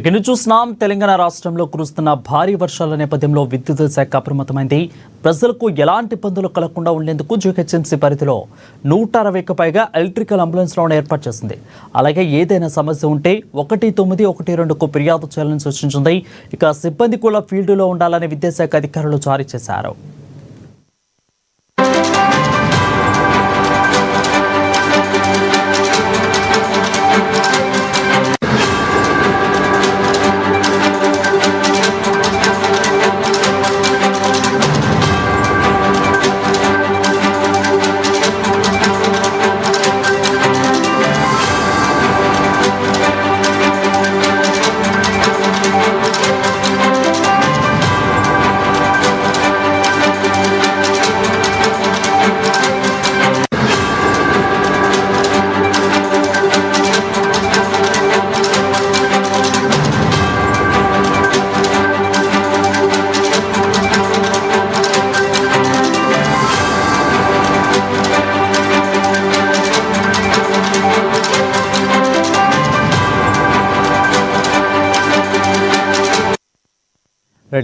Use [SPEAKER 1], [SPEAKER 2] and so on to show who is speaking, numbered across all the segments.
[SPEAKER 1] Breaking చూస్తున్నాం. తెలంగాణ రాష్ట్రంలో కురుస్తున్న భారీ వర్షాల నేపథ్యంలో విద్యుత్ శాఖ అప్రమత్తమైంది. ప్రజలకు ఎలాంటి ఇబ్బందులు కలగకుండా ఉండేందుకు జీహెచ్ఎంసీ పరిధిలో 160కి పైగా ఎలక్ట్రికల్ అంబులెన్స్లను ఏర్పాటు చేసింది. అలాగే ఏదైనా సమస్య ఉంటే 1912కు ఫిర్యాదు చేయాలని సూచించింది. ఇక సిబ్బంది కూడా ఫీల్డ్లో ఉండాలని విద్యాశాఖ అధికారులు జారీ చేశారు.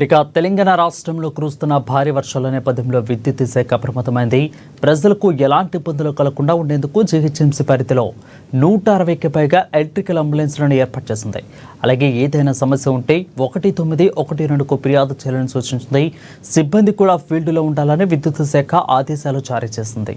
[SPEAKER 1] ఇక తెలంగాణ రాష్ట్రంలో కురుస్తున్న భారీ వర్షాల నేపథ్యంలో విద్యుత్ శాఖ అప్రమత్తమైంది. ప్రజలకు ఎలాంటి ఇబ్బందులు కలగకుండా ఉండేందుకు జీహెచ్ఎంసీ పరిధిలో 160కి పైగా ఎలక్ట్రికల్ అంబులెన్స్లను ఏర్పాటు చేసింది. అలాగే ఏదైనా సమస్య ఉంటే 1912కు ఫిర్యాదు చేయాలని సూచించింది. సిబ్బంది కూడా ఫీల్డ్లో ఉండాలని విద్యుత్ శాఖ ఆదేశాలు జారీ చేసింది.